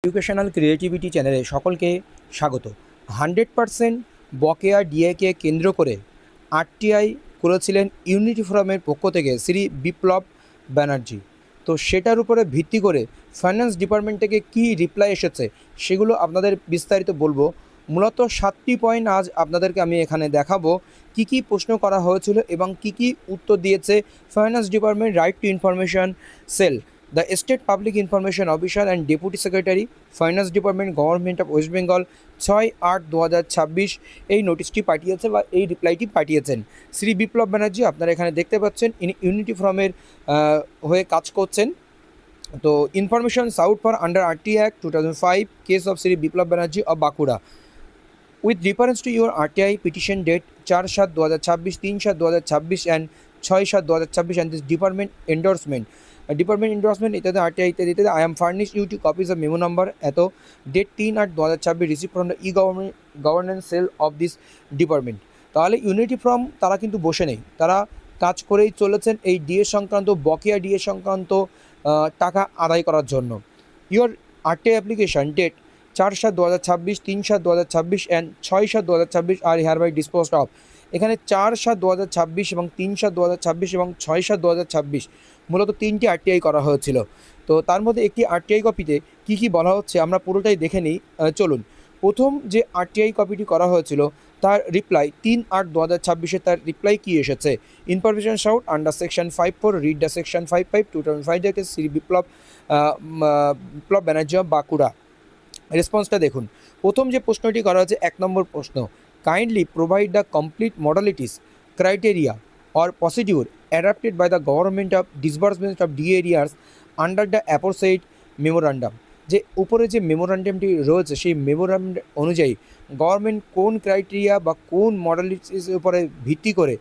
Educational creativity চ্যানেলে সকলকে স্বাগত। 100% বকেয়া ডিএকে কেন্দ্র করে আরটিআই করেছিলেন ইউনিটি ফোরামের পক্ষ থেকে শ্রী বিপ্লব ব্যানার্জি। তো সেটার উপরে ভিত্তি করে ফাইন্যান্স ডিপার্টমেন্ট থেকে কী রিপ্লাই এসেছে সেগুলো আপনাদের বিস্তারিত বলবো। মূলত 7টি পয়েন্ট আজ আপনাদেরকে আমি এখানে দেখাবো, কি কি প্রশ্ন করা হয়েছিল এবং কি কি উত্তর দিয়েছে finance department right to information cell, the state public information officer and deputy secretary, finance department, government of West Bengal, 6/8/2026 এই নোটিশটি পাঠিয়েছে বা এই রিপ্লাইটি পাঠিয়েছেন শ্রী বিপ্লব ব্যানার্জি। আপনারা এখানে দেখতে পাচ্ছেন ইনি ইউনিটি ফোরামের হয়ে কাজ করছেন। তো information sought for under RTI act 2005 case of Shri Biplab Banerjee of Bankura with reference to your RTI petition date 4/7/2026, 3/7/2026 and 6/7/2026 and this department endorsement ইত্যাদি RTI ইত্যাদি ইত্যাদি, I am furnished you 2 copies of memo number এত date 3/8/2026 received from the governance cell of this department। তাহলে unity from তারা কিন্তু বসে নেই, তারা কাজ করেই চলেছেন এই ডিএ সংক্রান্ত বকেয়া ডিএ সংক্রান্ত টাকা আদায় করার জন্য। Your RTI application date 4/7/2026, 3/7/2026 and 6/7/2026 are hereby disposed of. এখানে 4/7/2026 এবং 3/7/2026 এবং 6/7/2026 মূলত 3টি আরটিআই করা হয়েছিল। তো তার মধ্যে একটি আরটিআই কপিতে কী কী বলা হচ্ছে আমরা পুরোটাই দেখে নিই। চলুন, প্রথম যে আরটিআই কপিটি করা হয়েছিল তার রিপ্লাই 3/8/2026 তার রিপ্লাই কী এসেছে। Information sought under section 5(4) read the section 5(5) 2005 থেকে শ্রী বিপ্লব ব্যানার্জি বাঁকুড়া। রেসপন্সটা দেখুন। প্রথম যে প্রশ্নটি করা হয়েছে 1 নম্বর প্রশ্ন, kindly provide the complete modalities criteria or procedure adapted by the government of disbursement of DA arrears under the aforesaid memorandum. যে উপরে যে মেমোরান্ডামটি রয়েছে সেই মেমোরান্ডাম অনুযায়ী গভর্নমেন্ট কোন ক্রাইটেরিয়া বা কোন মডালিটিসের উপরে ভিত্তি করে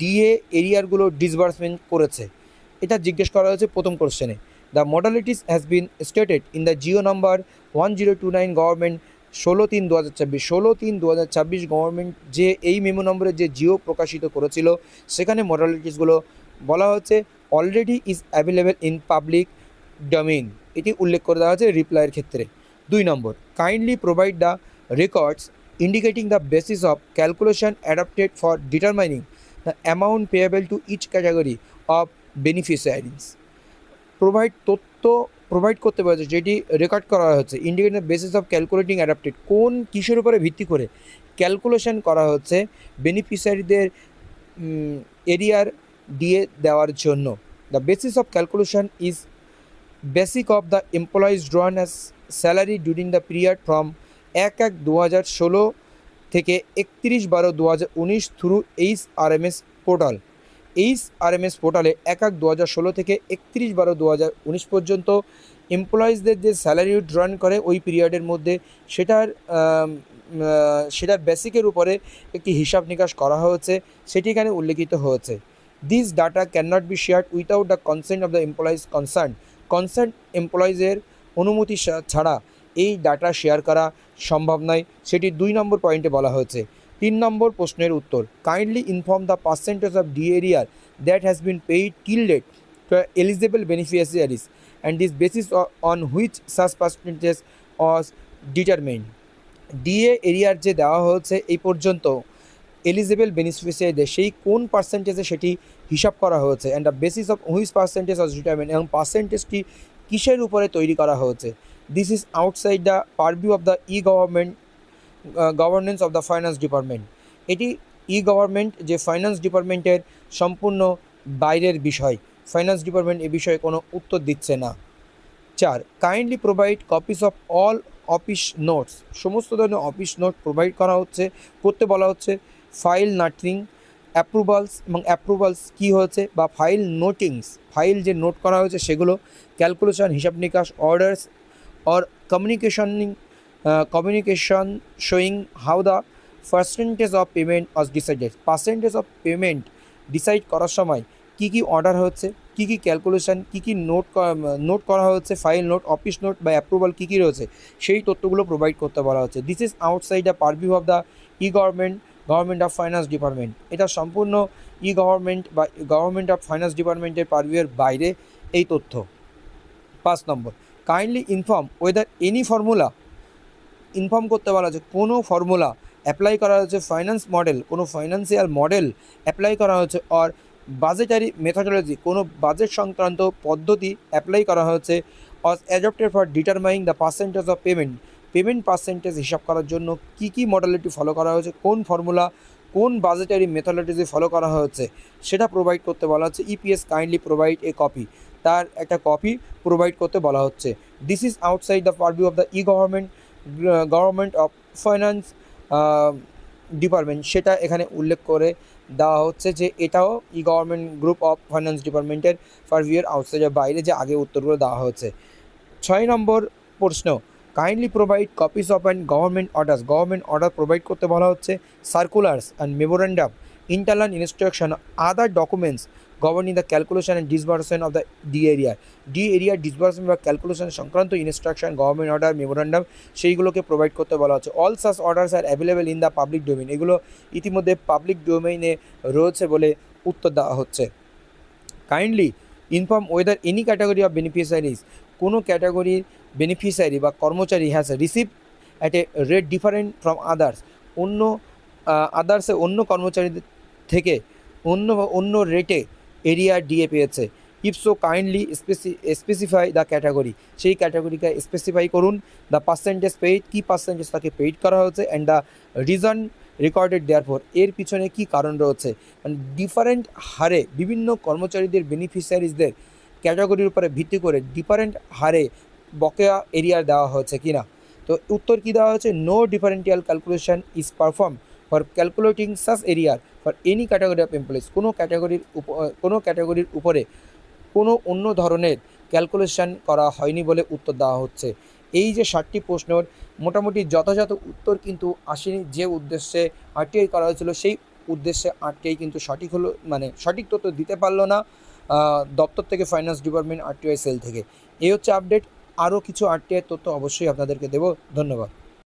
ডিএ এরিয়ারগুলো ডিসবার্সমেন্ট করেছে, এটা জিজ্ঞেস করা হয়েছে প্রথম কোশ্চেনে। The modalities has been stated in the GO number 1029 government 16/3/2026। 16/3/2026 government যে এই মেমো নম্বরে যে জিও প্রকাশিত করেছিল সেখানে মডালিটিসগুলো বলা হচ্ছে already is available in public domain, এটি উল্লেখ করে দেওয়া হয়েছে রিপ্লাইয়ের ক্ষেত্রে। 2 নম্বর, kindly provide the records indicating the basis of calculation adapted for determining the amount payable to each category of beneficiaries. তথ্য প্রোভাইড করতে পারছে যেটি রেকর্ড করা হচ্ছে indicating the basis of calculating adapted, কোন কিসের উপরে ভিত্তি করে ক্যালকুলেশন করা হচ্ছে বেনিফিশিয়ারিদের এরিয়ার ডিএ দেওয়ার জন্য। The basis of calculation is basic of the employees ড্রন as salary during the period from 1/1/2016 থেকে 31/12/2019 থ্রু RMS পোর্টাল। RMS পোর্টালে 1/1/2016 থেকে 31/12/2019 পর্যন্ত এমপ্লয়িজদের যে স্যালারি ড্রন করে ওই পিরিয়ডের মধ্যে সেটার বেসিকের উপরে একটি হিসাব নিকাশ করা হয়েছে, সেটি এখানে উল্লেখিত হয়েছে। This data can not be shared without the consent of the employees concern এমপ্লয়িজের অনুমতি ছাড়া এই ডাটা শেয়ার করা সম্ভব নয়, সেটি 2 নম্বর পয়েন্টে বলা হয়েছে। 3 নম্বর প্রশ্নের উত্তর, kindly inform the percentage of D arrear that has been paid till date to eligible beneficiaries and this basis on which such percentage was determined. DA arrear যে দেওয়া হয়েছে এই পর্যন্ত এলিজিবল বেনিফিশিয়ারিদের সেই কোন পার্সেন্টেজে সেটি হিসাব করা হয়েছে and the basis of which percentage was determined, এবং পার্সেন্টেজটি কিসের উপরে তৈরি করা হয়েছে। This is outside the পারভিউ of the governance of the finance department. এটি গভর্নমেন্ট যে ফাইন্যান্স ডিপার্টমেন্টের সম্পূর্ণ বাইরের বিষয়, ফাইন্যান্স ডিপার্টমেন্ট এ বিষয়ে কোনো উত্তর দিচ্ছে না। 4, kindly provide copies of all office notes, সমস্ত ধরনের অফিস নোট প্রোভাইড করতে বলা হচ্ছে। ফাইল নাটিং অ্যাপ্রুভালস, এবং অ্যাপ্রুভালস কী হয়েছে বা ফাইল নোটিংস, ফাইল যে নোট করা হয়েছে সেগুলো, ক্যালকুলেশন হিসাব নিকাশ, orders or communication showing how the percentage of payment was decided। Percentage of payment decide করার সময় কী কী অর্ডার হচ্ছে, কী কী ক্যালকুলেশন, কী কী নোট করা হচ্ছে, ফাইল নোট, অফিস নোট বা অ্যাপ্রুভাল কী কী রয়েছে সেই তথ্যগুলো প্রোভাইড করতে বলা হচ্ছে। This is outside the পারভিউ of the government of finance department, এটা সম্পূর্ণ গভর্নমেন্ট বা গভর্নমেন্ট অফ ফাইন্যান্স ডিপার্টমেন্টের পারভিউয়ের বাইরে এই তথ্য। 5 নম্বর, kindly inform whether any formula, inform করতে বলা হচ্ছে কোনো ফর্মুলা অ্যাপ্লাই করা হচ্ছে, ফাইন্যান্স মডেল কোনো ফাইন্যান্সিয়াল মডেল অ্যাপ্লাই করা হচ্ছে, অর বাজেটারি মেথোডোলজি কোনো বাজেট সংক্রান্ত পদ্ধতি অ্যাপ্লাই করা হচ্ছে, or adopted for determining the percentage of payment percentage হিসাব করার জন্য কী কী মডালিটি ফলো করা হয়েছে, কোন ফর্মুলা কোন বাজেটারি মেথোডোলজি ফলো করা হচ্ছে সেটা প্রোভাইড করতে বলা হচ্ছে। EPS kindly provide a copy, তার একটা কপি প্রোভাইড করতে বলা হচ্ছে। This is outside the পারভিউ of the government of finance department, সেটা এখানে উল্লেখ করে দেওয়া হচ্ছে যে এটাও গভর্নমেন্ট গ্রুপ অফ ফাইন্যান্স ডিপার্টমেন্টের পারভিউয়ের আউটসাইডের বাইরে, যে আগে উত্তরগুলো দেওয়া হচ্ছে। 6 নম্বর প্রশ্ন, kindly provide copies of and government order provide করতে বলা হচ্ছে, circulars and memorandum, internal instruction, other documents governing the calculation and disbursement of the D arrear disbursement বা ক্যালকুলেশন সংক্রান্ত ইনস্ট্রাকশন, গভর্নমেন্ট অর্ডার, মেমোরেন্ডাম সেইগুলোকে প্রোভাইড করতে বলা হচ্ছে। All such orders are available in the public domain, এগুলো ইতিমধ্যে public ডোমেইনে রয়েছে বলে উত্তর দেওয়া হচ্ছে। Kindly inform whether any category of beneficiaries, কোনো ক্যাটাগরির বেনিফিশিয়ারি বা কর্মচারী has receive at a rate different from others, অন্য অন্য কর্মচারীদের থেকে অন্য রেটে এরিয়া ডিএ পেয়েছে। If so kindly specify the category, সেই ক্যাটাগরিকে স্পেসিফাই করুন। দ্য পার্সেন্টেজ পেইড, কী পার্সেন্টেজ তাকে পেইড করা হয়েছে, and the reason recorded therefor, এর পিছনে কী কারণ রয়েছে। মানে ডিফারেন্ট হারে বিভিন্ন কর্মচারীদের বেনিফিশিয়ারিজদের ক্যাটাগরির উপরে ভিত্তি করে ডিফারেন্ট হারে বকেয়া এরিয়া দেওয়া হয়েছে কি না। তো উত্তর কী দেওয়া হয়েছে, no differential calculation is perform for calculating such arrear for any category of employees, কোনো ক্যাটাগরির উপরে কোনো অন্য ধরনের ক্যালকুলেশন করা হয়নি বলে উত্তর দেওয়া হচ্ছে। এই যে 7টি প্রশ্নের মোটামুটি যথাযথ উত্তর কিন্তু আসেনি, যে উদ্দেশ্যে আরটিআই করা হয়েছিল সেই উদ্দেশ্যে আরটিআই কিন্তু সঠিক হলো, মানে সঠিক তথ্য দিতে পারলো না দপ্তর থেকে, ফাইন্যান্স ডিপার্টমেন্ট আরটিআই সেল থেকে। এই হচ্ছে আপডেট, আরও কিছু আরটিআই তথ্য অবশ্যই আপনাদেরকে দেবো। ধন্যবাদ।